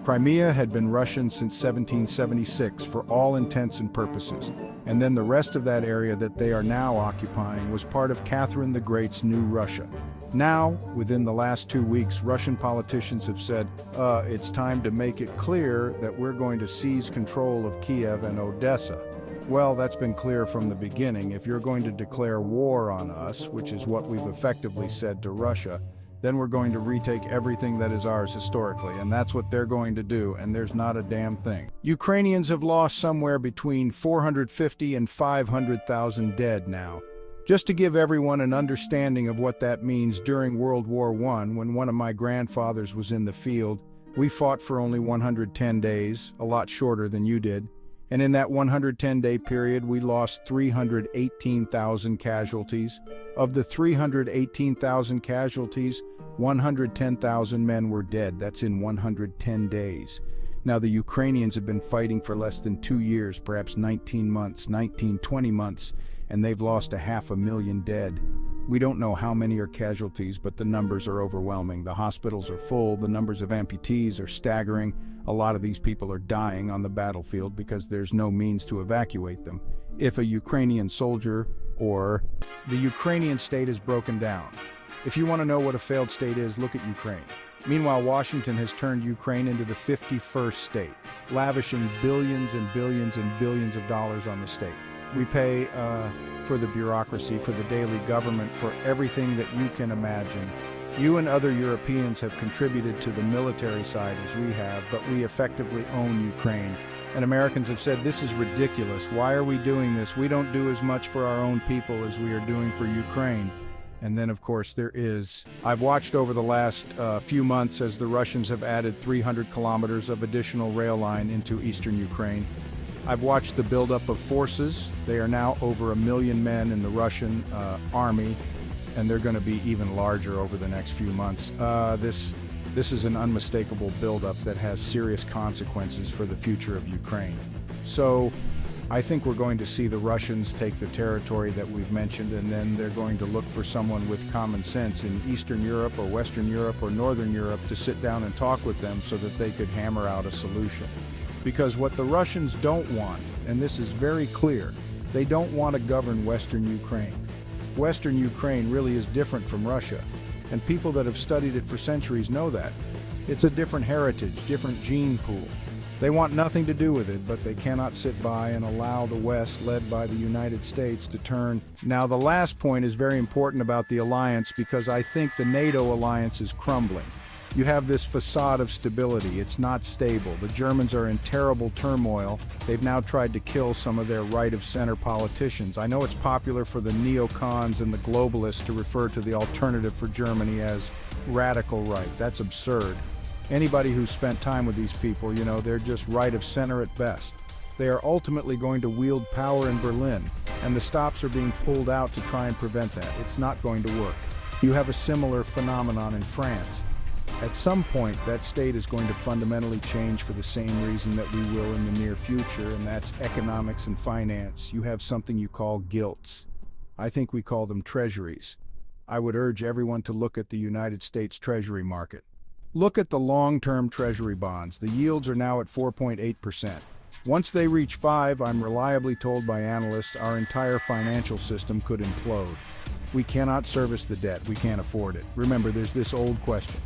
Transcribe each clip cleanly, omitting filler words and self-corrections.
Crimea had been Russian since 1776 for all intents and purposes, and then the rest of that area that they are now occupying was part of Catherine the Great's new Russia. Now, within the last 2 weeks, Russian politicians have said, it's time to make it clear that we're going to seize control of Kiev and Odessa. Well, that's been clear from the beginning. If you're going to declare war on us, which is what we've effectively said to Russia, then we're going to retake everything that is ours historically, and that's what they're going to do, and there's not a damn thing. Ukrainians have lost somewhere between 450 and 500,000 dead now. Just to give everyone an understanding of what that means, during World War I, when one of my grandfathers was in the field, we fought for only 110 days, a lot shorter than you did. And in that 110-day period, we lost 318,000 casualties. Of the 318,000 casualties, 110,000 men were dead. That's in 110 days. Now, the Ukrainians have been fighting for less than 2 years, perhaps 19 months, 20 months, and they've lost 500,000 dead. We don't know how many are casualties, but the numbers are overwhelming. The hospitals are full, the numbers of amputees are staggering. A lot of these people are dying on the battlefield because there's no means to evacuate them. If a Ukrainian soldier or the Ukrainian state is broken down. If you want to know what a failed state is, look at Ukraine. Meanwhile, Washington has turned Ukraine into the 51st state, lavishing billions and billions and billions of dollars on the state. We pay for the bureaucracy, for the daily government, for everything that you can imagine. You and other Europeans have contributed to the military side as we have, but we effectively own Ukraine. And Americans have said, this is ridiculous. Why are we doing this? We don't do as much for our own people as we are doing for Ukraine. And then, of course, there is. I've watched over the last few months as the Russians have added 300 kilometers of additional rail line into eastern Ukraine. I've watched the buildup of forces. They are now over 1 million men in the Russian army, and they're going to be even larger over the next few months. This is an unmistakable buildup that has serious consequences for the future of Ukraine. So I think we're going to see the Russians take the territory that we've mentioned, and then they're going to look for someone with common sense in Eastern Europe or Western Europe or Northern Europe to sit down and talk with them so that they could hammer out a solution. Because what the Russians don't want, and this is very clear, they don't want to govern Western Ukraine. Western Ukraine really is different from Russia, and people that have studied it for centuries know that. It's a different heritage, different gene pool. They want nothing to do with it, but they cannot sit by and allow the West, led by the United States, to turn. Now, the last point is very important about the alliance, because I think the NATO alliance is crumbling. You have this facade of stability. It's not stable. The Germans are in terrible turmoil. They've now tried to kill some of their right-of-center politicians. I know it's popular for the neocons and the globalists to refer to the alternative for Germany as radical right. That's absurd. Anybody who's spent time with these people, you know, they're just right-of-center at best. They are ultimately going to wield power in Berlin, and the stops are being pulled out to try and prevent that. It's not going to work. You have a similar phenomenon in France. At some point, that state is going to fundamentally change for the same reason that we will in the near future, and that's economics and finance. You have something you call gilts. I think we call them treasuries. I would urge everyone to look at the United States Treasury market. Look at the long-term Treasury bonds. The yields are now at 4.8%. Once they reach 5, I'm reliably told by analysts, our entire financial system could implode. We cannot service the debt. We can't afford it. Remember, there's this old question.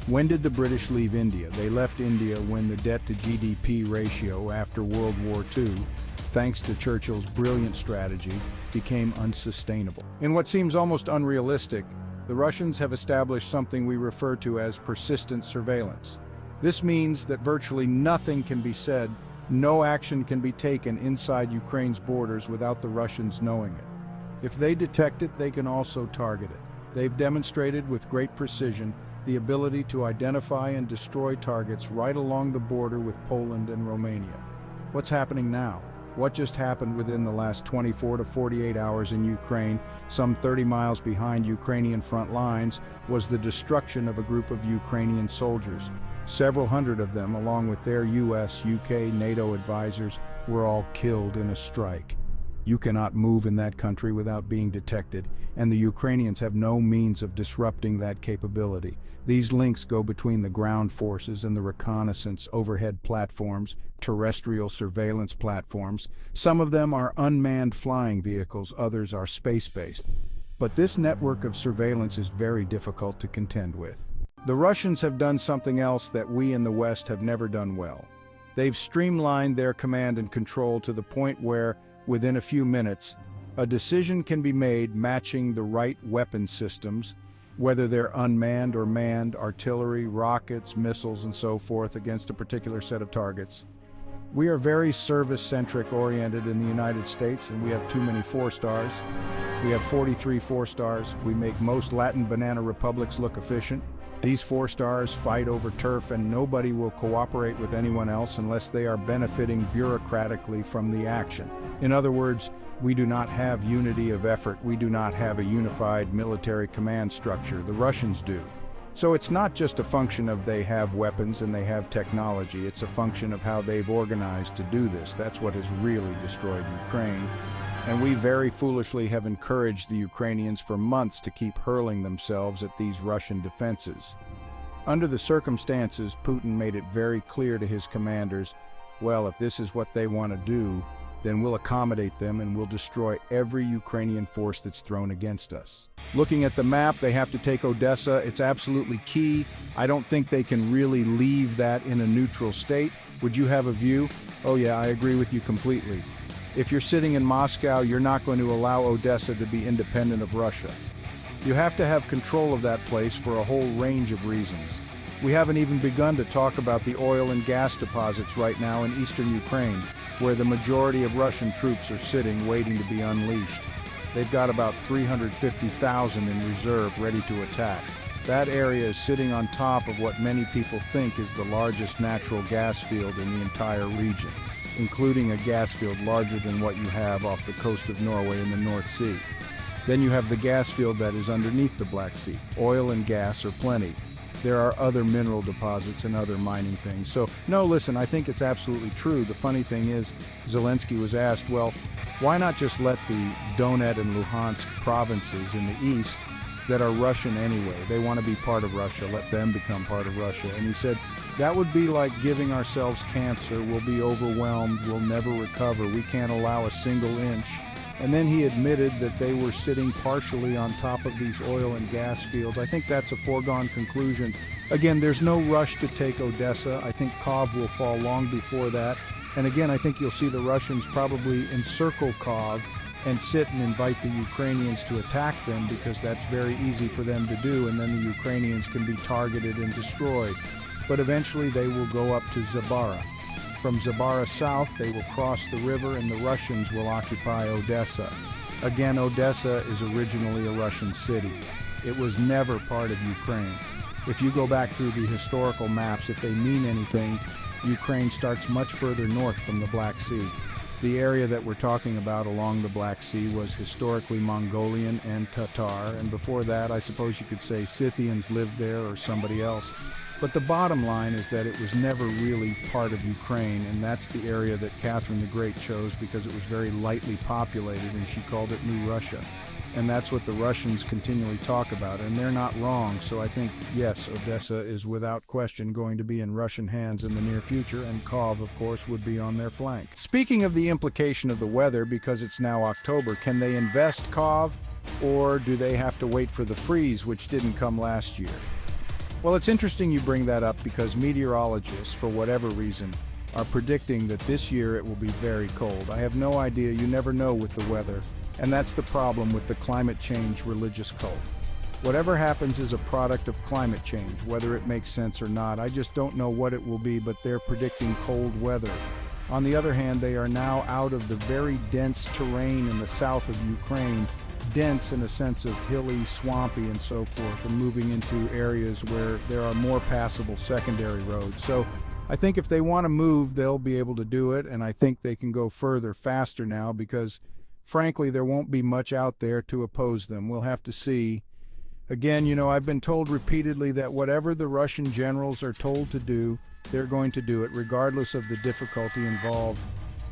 When did the British leave India? They left India when the debt-to-GDP ratio after World War II, thanks to Churchill's brilliant strategy, became unsustainable. In what seems almost unrealistic, the Russians have established something we refer to as persistent surveillance. This means that virtually nothing can be said, no action can be taken inside Ukraine's borders without the Russians knowing it. If they detect it, they can also target it. They've demonstrated with great precision the ability to identify and destroy targets right along the border with Poland and Romania. What's happening now? What just happened within the last 24 to 48 hours in Ukraine, some 30 miles behind Ukrainian front lines, was the destruction of a group of Ukrainian soldiers. Several hundred of them, along with their US, UK, NATO advisors, were all killed in a strike. You cannot move in that country without being detected, and the Ukrainians have no means of disrupting that capability. These links go between the ground forces and the reconnaissance overhead platforms, terrestrial surveillance platforms. Some of them are unmanned flying vehicles, others are space-based. But this network of surveillance is very difficult to contend with. The Russians have done something else that we in the West have never done well. They've streamlined their command and control to the point where, within a few minutes, a decision can be made matching the right weapon systems, whether they're unmanned or manned, artillery, rockets, missiles, and so forth, against a particular set of targets. We are very service-centric oriented in the United States, and we have too many 4-stars. We have 43 4-stars. We make most Latin banana republics look efficient. These 4-stars fight over turf, and nobody will cooperate with anyone else unless they are benefiting bureaucratically from the action. In other words, we do not have unity of effort. We do not have a unified military command structure. The Russians do. So it's not just a function of they have weapons and they have technology. It's a function of how they've organized to do this. That's what has really destroyed Ukraine. And we very foolishly have encouraged the Ukrainians for months to keep hurling themselves at these Russian defenses. Under the circumstances, Putin made it very clear to his commanders, well, if this is what they want to do, then we'll accommodate them and we'll destroy every Ukrainian force that's thrown against us. Looking at the map, they have to take Odessa. It's absolutely key. I don't think they can really leave that in a neutral state. Would you have a view? Oh yeah, I agree with you completely. If you're sitting in Moscow, you're not going to allow Odessa to be independent of Russia. You have to have control of that place for a whole range of reasons. We haven't even begun to talk about the oil and gas deposits right now in eastern Ukraine, where the majority of Russian troops are sitting waiting to be unleashed. They've got about 350,000 in reserve ready to attack. That area is sitting on top of what many people think is the largest natural gas field in the entire region, including a gas field larger than what you have off the coast of Norway in the North Sea. Then you have the gas field that is underneath the Black Sea. Oil and gas are plenty. There are other mineral deposits and other mining things. So, no, listen, I think it's absolutely true. The funny thing is, Zelensky was asked, well, why not just let the Donetsk and Luhansk provinces in the east that are Russian anyway, they want to be part of Russia, let them become part of Russia. And he said, that would be like giving ourselves cancer. We'll be overwhelmed. We'll never recover. We can't allow a single inch. And then he admitted that they were sitting partially on top of these oil and gas fields. I think that's a foregone conclusion. Again, there's no rush to take Odessa. I think Kov will fall long before that. And again, I think you'll see the Russians probably encircle Kov and sit and invite the Ukrainians to attack them, because that's very easy for them to do, and then the Ukrainians can be targeted and destroyed. But eventually they will go up to Zabara. From Zabara south, they will cross the river and the Russians will occupy Odessa. Again, Odessa is originally a Russian city. It was never part of Ukraine. If you go back through the historical maps, if they mean anything, Ukraine starts much further north from the Black Sea. The area that we're talking about along the Black Sea was historically Mongolian and Tatar, and before that, I suppose you could say Scythians lived there or somebody else. But the bottom line is that it was never really part of Ukraine, and that's the area that Catherine the Great chose because it was very lightly populated, and she called it New Russia. And that's what the Russians continually talk about, and they're not wrong. So I think, yes, Odessa is without question going to be in Russian hands in the near future, and Kov, of course, would be on their flank. Speaking of the implication of the weather, because it's now October, can they invest Kov, or do they have to wait for the freeze, which didn't come last year? Well, it's interesting you bring that up because meteorologists, for whatever reason, are predicting that this year it will be very cold. I have no idea. You never know with the weather. And that's the problem with the climate change religious cult. Whatever happens is a product of climate change, whether it makes sense or not. I just don't know what it will be, but they're predicting cold weather. On the other hand, they are now out of the very dense terrain in the south of Ukraine, dense in a sense of hilly, swampy, and so forth, and moving into areas where there are more passable secondary roads. So I think if they want to move, they'll be able to do it, and I think they can go further faster now because, frankly, there won't be much out there to oppose them. We'll have to see. Again, you know, I've been told repeatedly that whatever the Russian generals are told to do, they're going to do it, regardless of the difficulty involved.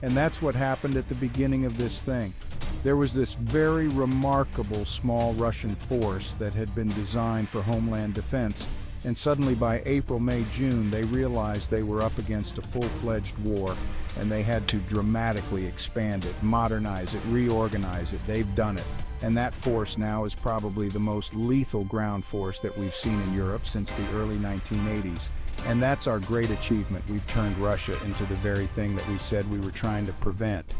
And that's what happened at the beginning of this thing. There was this very remarkable small Russian force that had been designed for homeland defense, And suddenly by April, May, June, they realized they were up against a full-fledged war, and they had to dramatically expand it, modernize it, reorganize it. They've done it. And that force now is probably the most lethal ground force that we've seen in Europe since the early 1980s. And that's our great achievement. We've turned Russia into the very thing that we said we were trying to prevent.